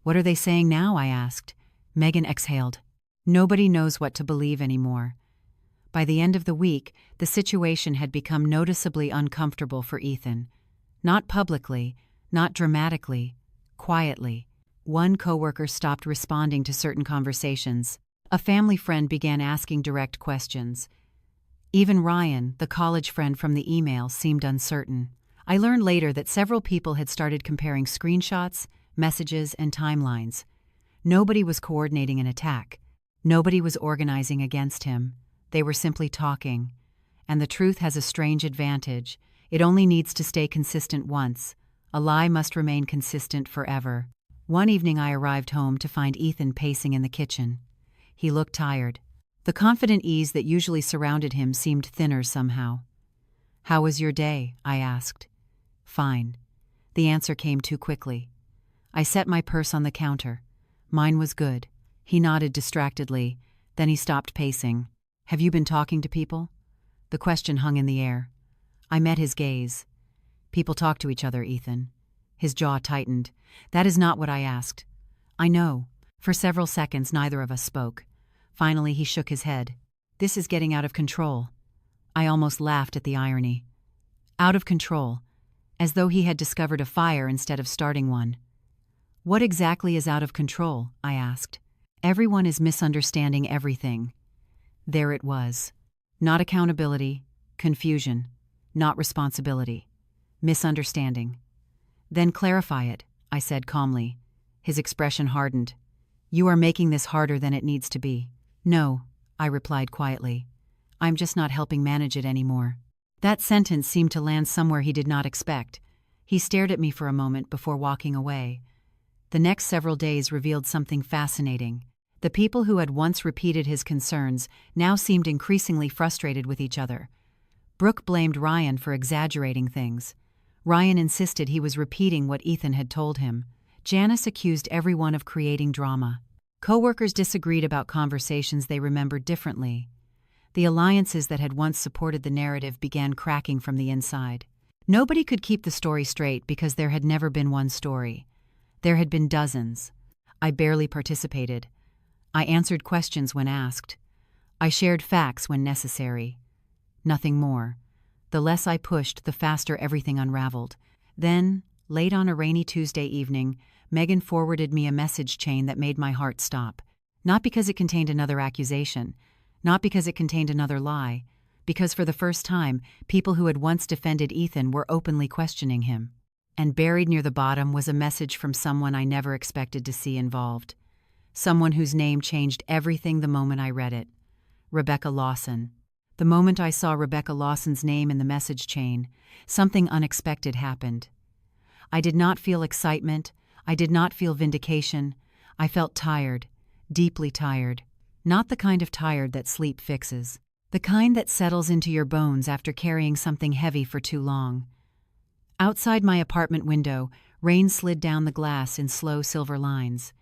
What are they saying now? I asked. Megan exhaled. Nobody knows what to believe anymore. By the end of the week, the situation had become noticeably uncomfortable for Ethan. Not publicly, not dramatically, quietly. One coworker stopped responding to certain conversations. A family friend began asking direct questions. Even Ryan, the college friend from the email, seemed uncertain. I learned later that several people had started comparing screenshots, messages, and timelines. Nobody was coordinating an attack. Nobody was organizing against him. They were simply talking. And the truth has a strange advantage. It only needs to stay consistent once. A lie must remain consistent forever. One evening I arrived home to find Ethan pacing in the kitchen. He looked tired. The confident ease that usually surrounded him seemed thinner somehow. How was your day? I asked. Fine. The answer came too quickly. I set my purse on the counter. Mine was good. He nodded distractedly. Then he stopped pacing. Have you been talking to people? The question hung in the air. I met his gaze. People talk to each other, Ethan. His jaw tightened. That is not what I asked. I know. For several seconds, neither of us spoke. Finally, he shook his head. This is getting out of control. I almost laughed at the irony. Out of control. As though he had discovered a fire instead of starting one. What exactly is out of control? I asked. Everyone is misunderstanding everything. There it was. Not accountability, confusion, not responsibility. Misunderstanding. Then clarify it, I said calmly. His expression hardened. You are making this harder than it needs to be. No, I replied quietly. I'm just not helping manage it anymore. That sentence seemed to land somewhere he did not expect. He stared at me for a moment before walking away. The next several days revealed something fascinating. The people who had once repeated his concerns now seemed increasingly frustrated with each other. Brooke blamed Ryan for exaggerating things. Ryan insisted he was repeating what Ethan had told him. Janice accused everyone of creating drama. Coworkers disagreed about conversations they remembered differently. The alliances that had once supported the narrative began cracking from the inside. Nobody could keep the story straight because there had never been one story. There had been dozens. I barely participated. I answered questions when asked. I shared facts when necessary. Nothing more. The less I pushed, the faster everything unraveled. Then, late on a rainy Tuesday evening, Megan forwarded me a message chain that made my heart stop. Not because it contained another accusation, not because it contained another lie, because for the first time, people who had once defended Ethan were openly questioning him. And buried near the bottom was a message from someone I never expected to see involved. Someone whose name changed everything the moment I read it. Rebecca Lawson. The moment I saw Rebecca Lawson's name in the message chain, something unexpected happened. I did not feel excitement. I did not feel vindication. I felt tired, deeply tired. Not the kind of tired that sleep fixes. The kind that settles into your bones after carrying something heavy for too long. Outside my apartment window, rain slid down the glass in slow silver lines.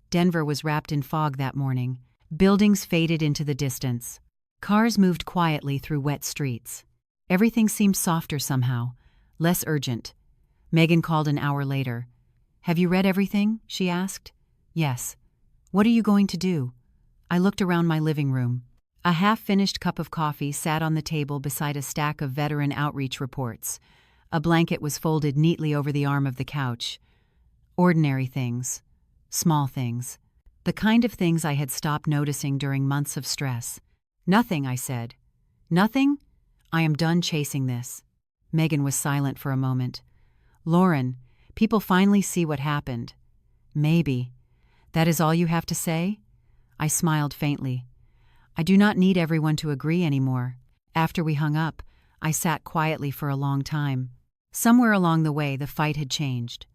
Denver was wrapped in fog that morning. Buildings faded into the distance. Cars moved quietly through wet streets. Everything seemed softer somehow, less urgent. Megan called an hour later. "Have you read everything?" she asked. "Yes." "What are you going to do?" I looked around my living room. A half-finished cup of coffee sat on the table beside a stack of veteran outreach reports. A blanket was folded neatly over the arm of the couch. Ordinary things. Small things. The kind of things I had stopped noticing during months of stress. "Nothing," I said. "Nothing? I am done chasing this." Megan was silent for a moment. "Lauren, people finally see what happened." "Maybe. That is all you have to say?" I smiled faintly. "I do not need everyone to agree anymore." After we hung up, I sat quietly for a long time. Somewhere along the way, the fight had changed.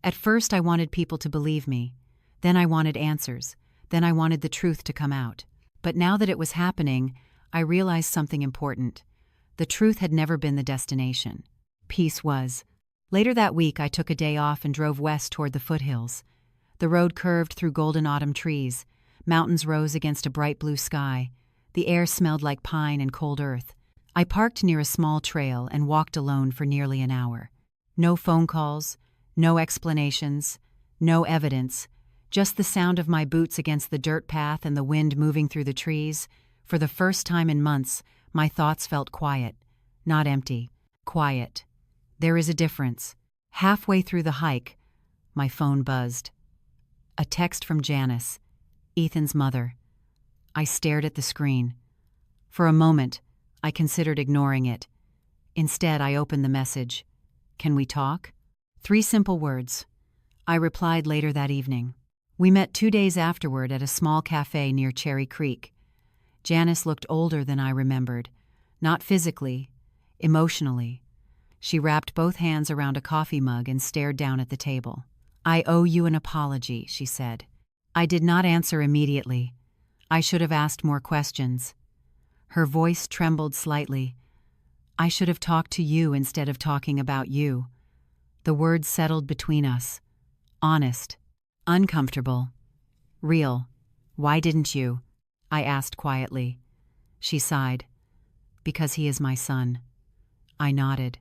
At first, I wanted people to believe me. Then I wanted answers. Then I wanted the truth to come out. But now that it was happening, I realized something important. The truth had never been the destination. Peace was. Later that week, I took a day off and drove west toward the foothills. The road curved through golden autumn trees. Mountains rose against a bright blue sky. The air smelled like pine and cold earth. I parked near a small trail and walked alone for nearly an hour. No phone calls, no explanations, no evidence, just the sound of my boots against the dirt path and the wind moving through the trees. For the first time in months, my thoughts felt quiet, not empty. Quiet. There is a difference. Halfway through the hike, my phone buzzed. A text from Janice, Ethan's mother. I stared at the screen. For a moment, I considered ignoring it. Instead, I opened the message. "Can we talk?" 3 simple words. I replied later that evening. We met 2 days afterward at a small cafe near Cherry Creek. Janice looked older than I remembered. Not physically, emotionally. She wrapped both hands around a coffee mug and stared down at the table. "I owe you an apology," she said. I did not answer immediately. I should have asked more questions. Her voice trembled slightly. "I should have talked to you instead of talking about you." The words settled between us. Honest. Uncomfortable. Real. "Why didn't you?" I asked quietly. She sighed. "Because he is my son." I nodded.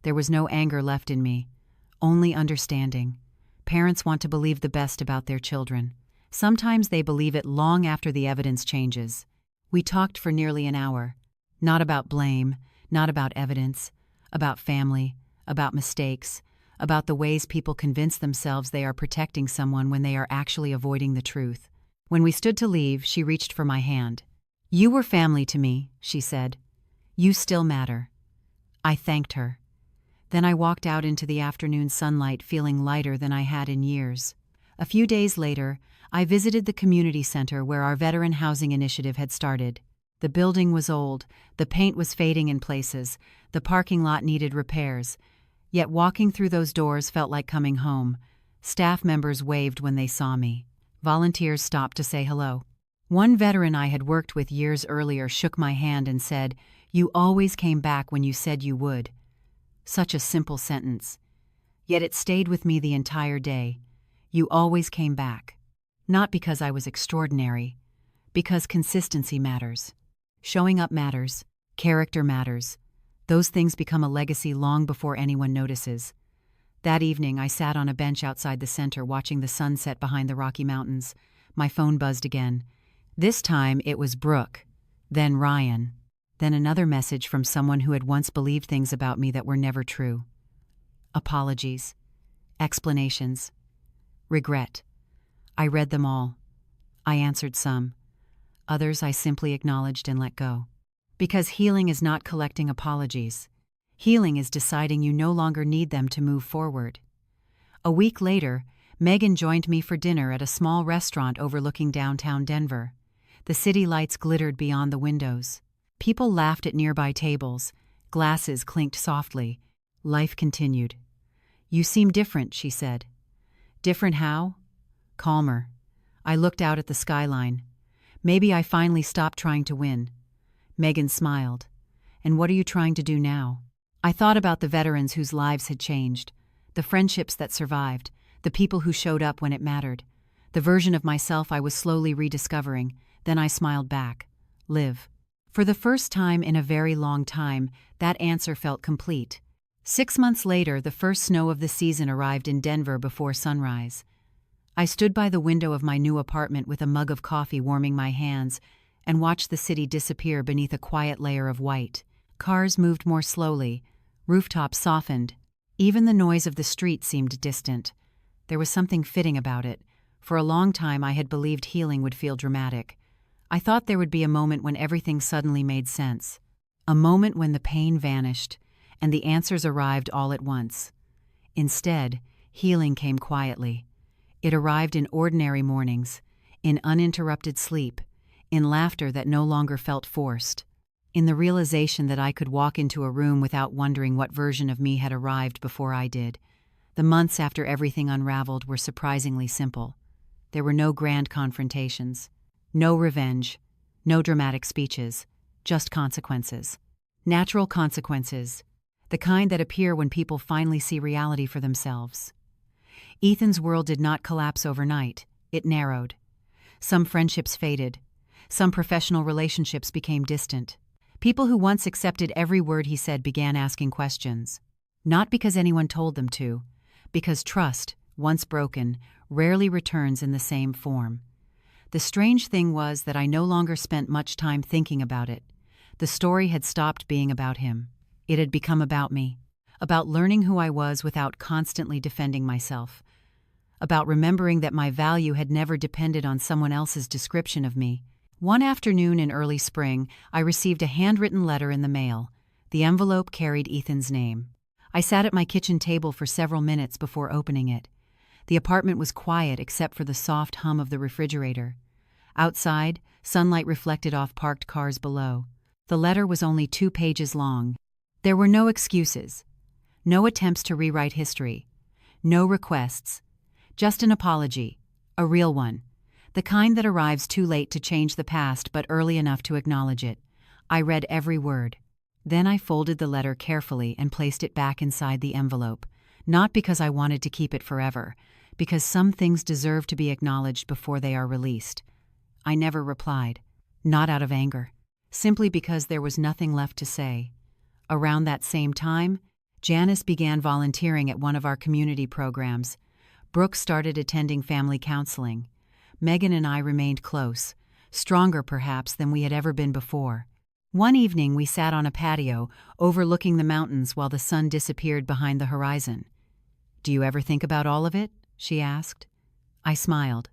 There was no anger left in me. Only understanding. Parents want to believe the best about their children. Sometimes they believe it long after the evidence changes. We talked for nearly an hour. Not about blame, not about evidence, about family, about mistakes, about the ways people convince themselves they are protecting someone when they are actually avoiding the truth. When we stood to leave, she reached for my hand. "You were family to me," she said. "You still matter." I thanked her. Then I walked out into the afternoon sunlight feeling lighter than I had in years. A few days later, I visited the community center where our veteran housing initiative had started. The building was old, the paint was fading in places, the parking lot needed repairs. Yet walking through those doors felt like coming home. Staff members waved when they saw me. Volunteers stopped to say hello. One veteran I had worked with years earlier shook my hand and said, "You always came back when you said you would." Such a simple sentence. Yet it stayed with me the entire day. You always came back. Not because I was extraordinary, because consistency matters. Showing up matters. Character matters. Those things become a legacy long before anyone notices. That evening, I sat on a bench outside the center watching the sunset behind the Rocky Mountains. My phone buzzed again. This time, it was Brooke, then Ryan, then another message from someone who had once believed things about me that were never true. Apologies. Explanations. Regret. I read them all. I answered some. Others I simply acknowledged and let go. Because healing is not collecting apologies. Healing is deciding you no longer need them to move forward. A week later, Megan joined me for dinner at a small restaurant overlooking downtown Denver. The city lights glittered beyond the windows. People laughed at nearby tables. Glasses clinked softly. Life continued. "You seem different," she said. "Different how?" "Calmer." I looked out at the skyline. "Maybe I finally stopped trying to win." Megan smiled. "And what are you trying to do now?" I thought about the veterans whose lives had changed, the friendships that survived, the people who showed up when it mattered, the version of myself I was slowly rediscovering. Then I smiled back. Live. For the first time in a very long time, that answer felt complete. 6 months later, the first snow of the season arrived in Denver before sunrise. I stood by the window of my new apartment with a mug of coffee warming my hands and watched the city disappear beneath a quiet layer of white. Cars moved more slowly. Rooftops softened. Even the noise of the street seemed distant. There was something fitting about it. For a long time I had believed healing would feel dramatic. I thought there would be a moment when everything suddenly made sense. A moment when the pain vanished, and the answers arrived all at once. Instead, healing came quietly. It arrived in ordinary mornings, in uninterrupted sleep, in laughter that no longer felt forced, in the realization that I could walk into a room without wondering what version of me had arrived before I did. The months after everything unraveled were surprisingly simple. There were no grand confrontations. No revenge, no dramatic speeches, just consequences. Natural consequences, the kind that appear when people finally see reality for themselves. Ethan's world did not collapse overnight, it narrowed. Some friendships faded. Some professional relationships became distant. People who once accepted every word he said began asking questions. Not because anyone told them to, because trust, once broken, rarely returns in the same form. The strange thing was that I no longer spent much time thinking about it. The story had stopped being about him. It had become about me, about learning who I was without constantly defending myself, about remembering that my value had never depended on someone else's description of me. One afternoon in early spring, I received a handwritten letter in the mail. The envelope carried Ethan's name. I sat at my kitchen table for several minutes before opening it. The apartment was quiet except for the soft hum of the refrigerator. Outside, sunlight reflected off parked cars below. The letter was only 2 pages long. There were no excuses, no attempts to rewrite history, no requests, just an apology, a real one, the kind that arrives too late to change the past but early enough to acknowledge it. I read every word. Then I folded the letter carefully and placed it back inside the envelope, not because I wanted to keep it forever, because some things deserve to be acknowledged before they are released. I never replied, not out of anger, simply because there was nothing left to say. Around that same time, Janice began volunteering at one of our community programs. Brooke started attending family counseling. Megan and I remained close, stronger perhaps than we had ever been before. One evening we sat on a patio, overlooking the mountains while the sun disappeared behind the horizon. "Do you ever think about all of it?" she asked. I smiled.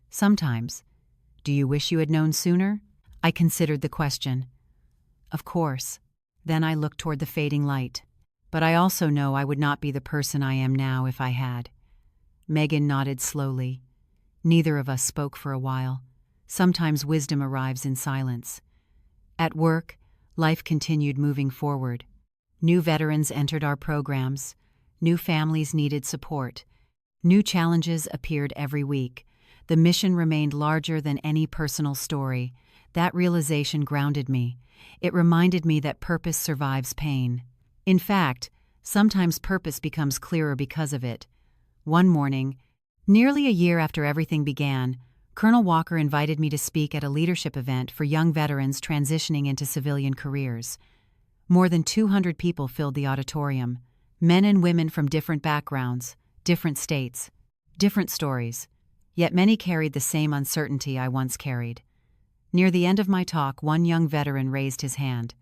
"Sometimes." "Do you wish you had known sooner?" I considered the question. "Of course." Then I looked toward the fading light. "But I also know I would not be the person I am now if I had." Megan nodded slowly. Neither of us spoke for a while. Sometimes wisdom arrives in silence. At work, life continued moving forward. New veterans entered our programs. New families needed support. New challenges appeared every week. The mission remained larger than any personal story. That realization grounded me. It reminded me that purpose survives pain. In fact, sometimes purpose becomes clearer because of it. One morning, nearly a year after everything began, Colonel Walker invited me to speak at a leadership event for young veterans transitioning into civilian careers. More than 200 people filled the auditorium, men and women from different backgrounds, different states, different stories. Yet many carried the same uncertainty I once carried. Near the end of my talk, one young veteran raised his hand.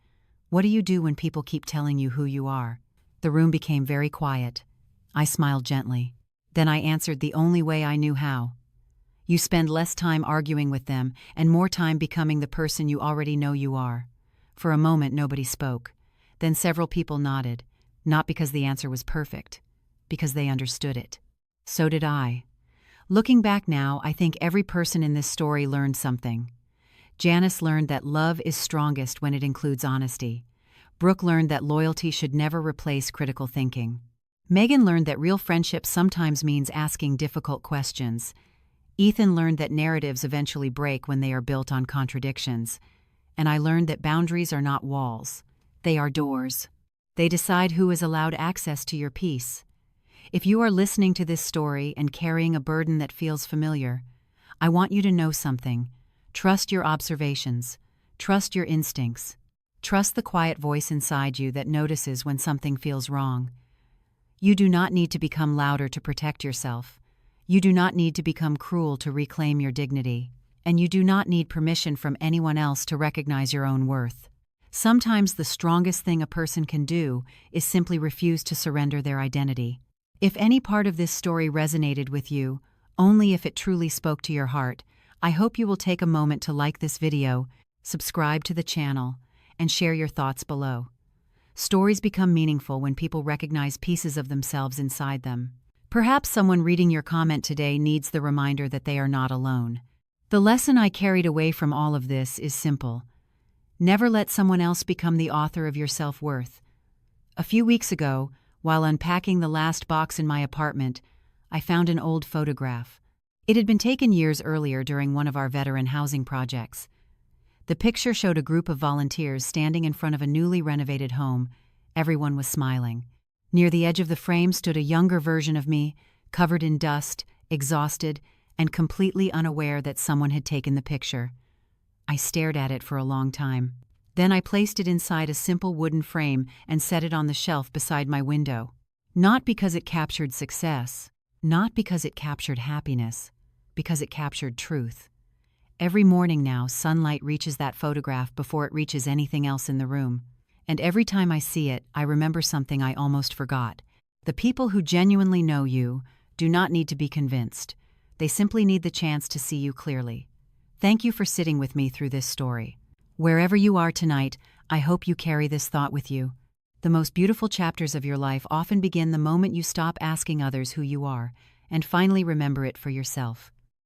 "What do you do when people keep telling you who you are?" The room became very quiet. I smiled gently. Then I answered the only way I knew how. "You spend less time arguing with them and more time becoming the person you already know you are." For a moment, nobody spoke. Then several people nodded, not because the answer was perfect, because they understood it. So did I. Looking back now, I think every person in this story learned something. Janice learned that love is strongest when it includes honesty. Brooke learned that loyalty should never replace critical thinking. Megan learned that real friendship sometimes means asking difficult questions. Ethan learned that narratives eventually break when they are built on contradictions. And I learned that boundaries are not walls. They are doors. They decide who is allowed access to your peace. If you are listening to this story and carrying a burden that feels familiar, I want you to know something. Trust your observations. Trust your instincts. Trust the quiet voice inside you that notices when something feels wrong. You do not need to become louder to protect yourself. You do not need to become cruel to reclaim your dignity. And you do not need permission from anyone else to recognize your own worth. Sometimes the strongest thing a person can do is simply refuse to surrender their identity. If any part of this story resonated with you, only if it truly spoke to your heart, I hope you will take a moment to like this video, subscribe to the channel, and share your thoughts below. Stories become meaningful when people recognize pieces of themselves inside them. Perhaps someone reading your comment today needs the reminder that they are not alone. The lesson I carried away from all of this is simple. Never let someone else become the author of your self-worth. A few weeks ago, while unpacking the last box in my apartment, I found an old photograph. It had been taken years earlier during one of our veteran housing projects. The picture showed a group of volunteers standing in front of a newly renovated home. Everyone was smiling. Near the edge of the frame stood a younger version of me, covered in dust, exhausted, and completely unaware that someone had taken the picture. I stared at it for a long time. Then I placed it inside a simple wooden frame and set it on the shelf beside my window. Not because it captured success, not because it captured happiness, because it captured truth. Every morning now, sunlight reaches that photograph before it reaches anything else in the room. And every time I see it, I remember something I almost forgot. The people who genuinely know you do not need to be convinced. They simply need the chance to see you clearly. Thank you for sitting with me through this story. Wherever you are tonight, I hope you carry this thought with you. The most beautiful chapters of your life often begin the moment you stop asking others who you are, and finally remember it for yourself.